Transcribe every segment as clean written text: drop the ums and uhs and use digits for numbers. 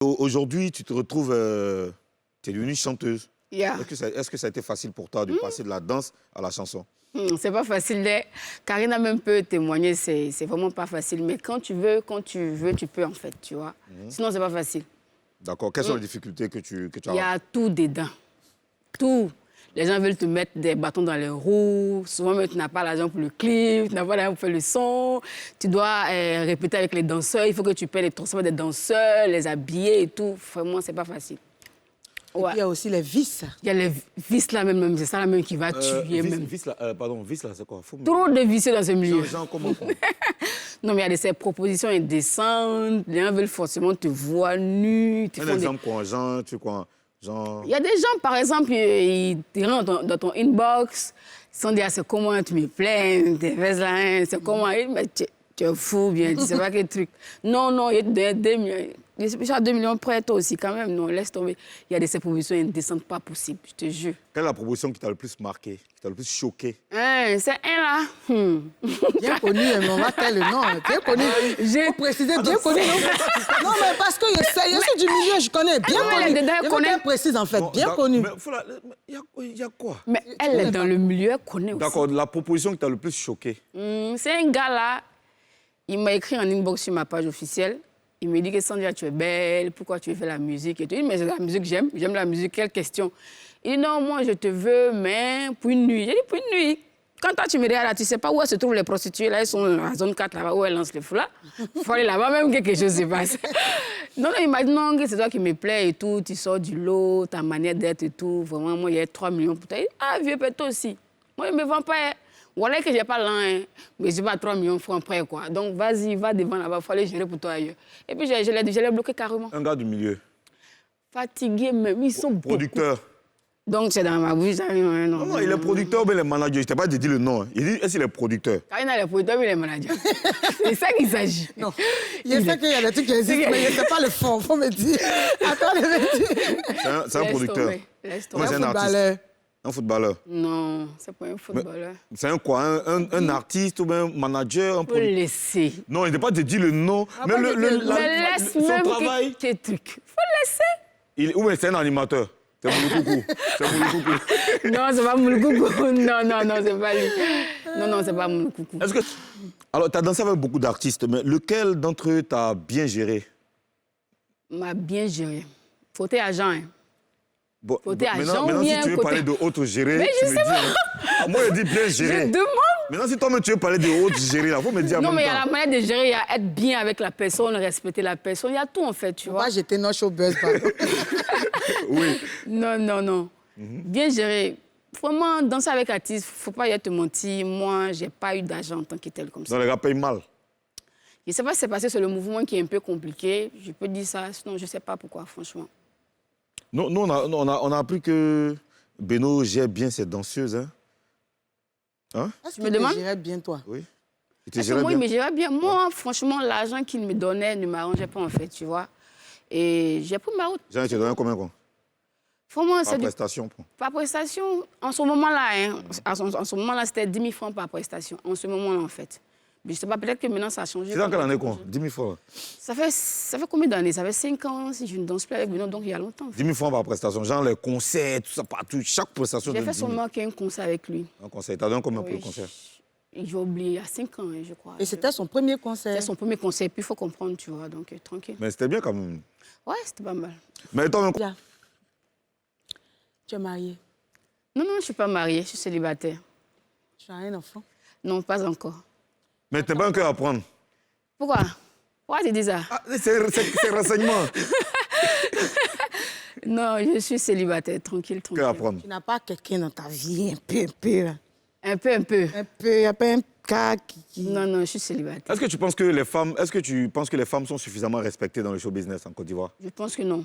Aujourd'hui, tu te retrouves... tu es devenue chanteuse. Yeah. Est-ce que ça a été facile pour toi de passer de la danse à la chanson? C'est pas facile. Karina même peut témoigner, c'est vraiment pas facile. Mais quand tu veux, tu peux en fait, tu vois. Sinon, c'est pas facile. D'accord. Quelles sont les difficultés que tu as? Il y a tout dedans. Tout. Les gens veulent te mettre des bâtons dans les roues. Souvent, même, tu n'as pas l'argent pour le clip, tu n'as pas l'argent pour faire le son. Tu dois répéter avec les danseurs. Il faut que tu payes les transports des danseurs, les habiller et tout. Vraiment, c'est pas facile. Ouais. Et puis, il y a aussi les vis. Il y a les vis là même, c'est ça là même qui va tuer même. Vis là, pardon, vis là, c'est quoi? Trop de vicieux dans ce milieu. Comment Non, mais il y a ces propositions indécentes. Les gens veulent forcément te voir nu. Un exemple quoi, genre, tu quoi? Genre... Il y a des gens, par exemple, ils rentrent dans ton inbox, ils sont dit, c'est comment tu me plains, c'est comment, mais tu es fou, bien, tu sais pas quel truc. Non, il y a 2 millions. Je suis à 2 millions près, toi aussi, quand même. Non, laisse tomber. Il y a ces propositions indécentes, pas possible, je te jure. Quelle est la proposition qui t'a le plus marqué, qui t'a le plus choqué? C'est un là. Bien connu, on va faire le nom. Bien connu. J'ai précisé, bien connu. Non, mais parce que je suis du milieu, je connais. Bien connu. Je veux qu'elle précise, en fait. Bien connu. Il y a quoi? Mais elle est dans le milieu, elle connaît aussi. D'accord, la proposition qui t'a le plus choqué? C'est un gars là, il m'a écrit en inbox sur ma page officielle. Il me dit que Sandra, tu es belle, pourquoi tu fais la musique et tout. Il dit, mais c'est la musique, j'aime la musique, quelle question. Il dit, non, moi je te veux, mais pour une nuit. J'ai dit, pour une nuit. Quand toi, tu me regardes là, tu ne sais pas où se trouvent les prostituées, là, elles sont à zone 4, là-bas, où elles lancent les fous là. Il faut aller là-bas, même quelque chose se passe. Non, il m'a dit, non, c'est toi qui me plais et tout, tu sors du lot, ta manière d'être et tout. Vraiment, moi, il y a 3 millions pour toi. Il dit, ah, vieux, peut-être aussi. Moi, il ne me vend pas. Voilà que je n'ai pas l'an, hein, mais je n'ai pas 3 millions de francs près, quoi. Donc, vas-y, va devant là-bas, il faut aller gérer pour toi ailleurs. Et puis, je l'ai bloqué carrément. Un gars du milieu. Fatigué même, ils sont producteur. Beaucoup. Donc, c'est dans ma bouche, ça, non, il est producteur, mais il est manager. Je t'ai pas dit le nom. Il dit, est-ce qu'il est producteur? Quand il est producteur, mais il est manager. C'est ça qu'il s'agit. Non. Il sait qu'il y a des trucs qui existent, mais il ne sait pas le fond. Il faut me dire. Attends, c'est un producteur. Laisse tomber. C'est un artiste. Un footballeur? Non, c'est pas un footballeur. C'est un quoi? Un artiste ou un manager? Faut le laisser. Non, il n'est pas te dire le nom. Mais laisse son même travail. Quel truc? Faut le laisser. Ou c'est un animateur? C'est Mouloukoukou. C'est Mouloukoukou. Non, c'est pas Mouloukoukou. Non, c'est pas lui. Non, c'est pas Mouloukoukou. Est-ce que... Alors, tu as dansé avec beaucoup d'artistes, mais lequel d'entre eux t'a bien géré? M'a bien géré. Côté agent, hein. Bon, côté agent, maintenant, bien, si tu veux parler de autre géré, mais tu me dis... Moi, je dis bien géré. Je demande. Maintenant, si toi-même tu veux parler de autre géré, il faut me dire... Non, mais il y a la manière de gérer, il y a être bien avec la personne, respecter la personne, il y a tout en fait, tu vois. Moi, j'étais non show buzz, pardon. Oui. Non. Bien géré. Vraiment, danser avec artiste, faut pas te mentir. Moi, j'ai pas eu d'argent en tant que tel comme ça. Non, les gars payent mal. Je sais pas ce qui s'est passé, c'est le mouvement qui est un peu compliqué. Je peux dire ça, sinon je sais pas pourquoi, franchement. Nous, on a appris que Beno gère bien ses danseuses. Hein? Est-ce qu'il te gérait bien, toi? Oui. Moi, il me gérait bien. Moi, franchement, l'argent qu'il me donnait ne m'arrangeait pas, en fait, tu vois. Et j'ai pris ma route. Jean, tu te donnes combien, quoi? Franchement, par prestation. Par prestation, en ce moment-là, en ce moment-là, c'était 10 000 francs par prestation. En ce moment-là, en fait. Mais je ne sais pas, peut-être que maintenant, ça a changé. C'est dans quelle année, quoi? 10 000 francs? Ça fait combien d'années? Ça fait 5 ans, si je ne danse plus avec Beno, donc il y a longtemps. En fait. 10 000 francs par prestation, genre les concerts, tout ça, partout, chaque prestation. J'ai fait seulement qu'un concert avec lui. Un concert. T'as donné combien pour le concert? J'ai oublié, il y a 5 ans, je crois. Et c'était son premier concert? C'était son premier concert, puis il faut comprendre, tu vois, donc tranquille. Mais c'était bien quand même. Ouais, c'était pas mal. Mais toi-même... Tu es mariée? Non, je ne suis pas mariée, je suis célibataire. Tu as un enfant? Non, pas encore. Mais t'as pas un cœur à prendre. Pourquoi? Pourquoi tu dis ça? C'est renseignement. Non, je suis célibataire, tranquille. Cœur à prendre. Tu n'as pas quelqu'un dans ta vie, un peu. Un peu. Il n'y a pas un cas qui... Non, je suis célibataire. Est-ce que tu penses que les femmes sont suffisamment respectées dans le show business en Côte d'Ivoire? Je pense que non.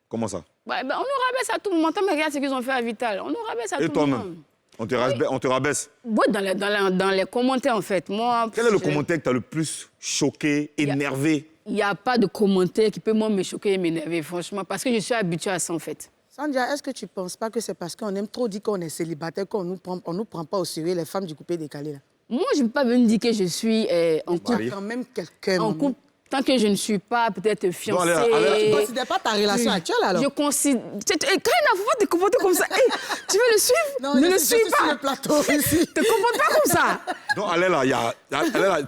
Comment ça? On nous rabaisse à tout le monde. Mais regarde ce qu'ils ont fait à Vital. On nous rabaisse à tout le monde. Et toi-même? On te rabaisse? Oui, dans les commentaires, en fait. Moi, quel est le commentaire que tu as le plus choqué, énervé? Il n'y a pas de commentaire qui peut me choquer et m'énerver, franchement, parce que je suis habituée à ça, en fait. Sandra, est-ce que tu ne penses pas que c'est parce qu'on aime trop dire qu'on est célibataire qu'on ne nous prend pas au sérieux, les femmes du coupé décalé, là? Moi, je ne peux pas venir dire que je suis en couple. Tu as quand même quelqu'un. En couple. Tant que je ne suis pas peut-être fiancée... Tu ne considères pas ta relation actuelle, alors? Je considère... Karina, il ne faut pas te comporter comme ça. Hey, tu veux le suivre? Non, ne je le suis suis pas. sur le plateau ici. Ne te comporte pas comme ça. Non, elle est là, elle est là.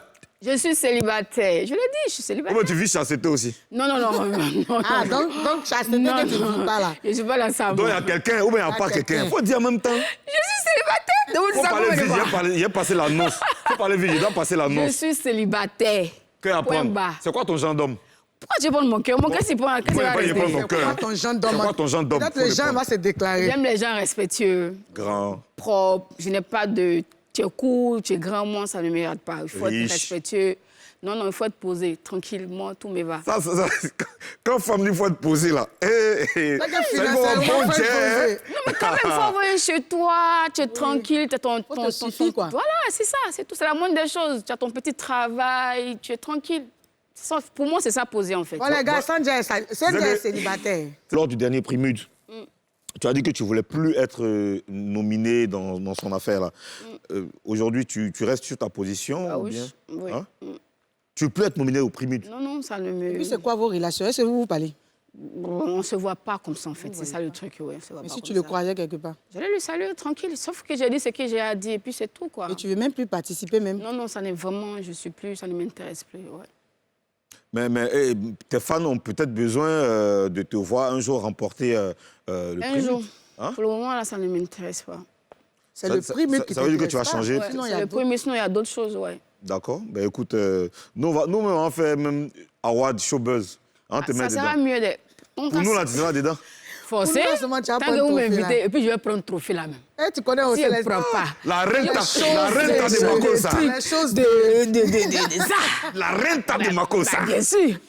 Je suis célibataire. Je l'ai dit, je suis célibataire. Comment tu vis chasteté aussi? Non. Ah, donc chasteté que tu ne vis pas là. Je ne suis pas dans ça. Donc il y a quelqu'un ou bien il n'y a pas quelqu'un. Il faut dire en même temps. Je suis célibataire. Donc, Il faut parler vite, il a passé l'annonce. Il faut parler vite, il doit passer je l'annonce. suis célibataire. Que apprendre? C'est quoi ton genre d'homme? Pourquoi tu prends mon cœur? Mon cœur, c'est pour un Pourquoi il prend ton cœur? C'est quoi ton genre d'homme? C'est quoi ton genre d'homme? Peut-être les gens vont se déclarer. J'aime les gens respectueux, Grand. propres. Je n'ai pas de... Tu es court, tu es grand, moi, ça ne me regarde pas. Il faut Riche. être respectueux. Non, il faut être posé, tranquillement, tout me va. Ça, quand femme il faut être posée là. C'est bon, bon Dieu. Non, mais quand même, il faut envoyer chez toi, tu es tranquille, tu as ton... Faut te suffire, quoi. Voilà, c'est ça, c'est tout. C'est la moindre des choses. Tu as ton petit travail, tu es tranquille. Ça, pour moi, c'est ça posé, en fait. Bon, les gars, Sandia est célibataire. Lors du dernier prix MUD, tu as dit que tu ne voulais plus être nominé dans son affaire là. Aujourd'hui, tu restes sur ta position Ah ou oui, bien oui. Hein? Tu ne veux plus être nominé au prix MUD? Non, ça ne me... Et puis, c'est quoi vos relations? Est-ce que vous parlez? On ne se voit pas comme ça, en fait. C'est ça le truc, ouais. Mais si tu le croisais quelque part? J'allais le saluer tranquille, sauf que j'ai dit ce que j'ai à dire, et puis c'est tout, quoi. Et tu veux même plus participer même? Non, ça n'est vraiment... Je suis plus... Ça ne m'intéresse plus, ouais. Mais tes fans ont peut-être besoin de te voir un jour remporter le prix. Un jour. Hein? Pour le moment, là, ça ne m'intéresse pas. C'est le prix MUD qui ça veut dire que tu vas changer? Ouais, c'est le premier, sinon il y a d'autres choses, ouais. D'accord. Ben écoute, nous, on fait même Award Showbuzz. Hein, Ça sera mieux de... Pour nous, là, tu seras dedans. Forcé. Pour nous, là, tu vas Tant prendre que vous trophée, m'invitez, là. et puis je vais prendre le trophée là même. Eh, tu connais aussi Si elle les... ne prend pas. La renta de Makossa. Les choses de... Ça. La renta de Makossa. Bien sûr.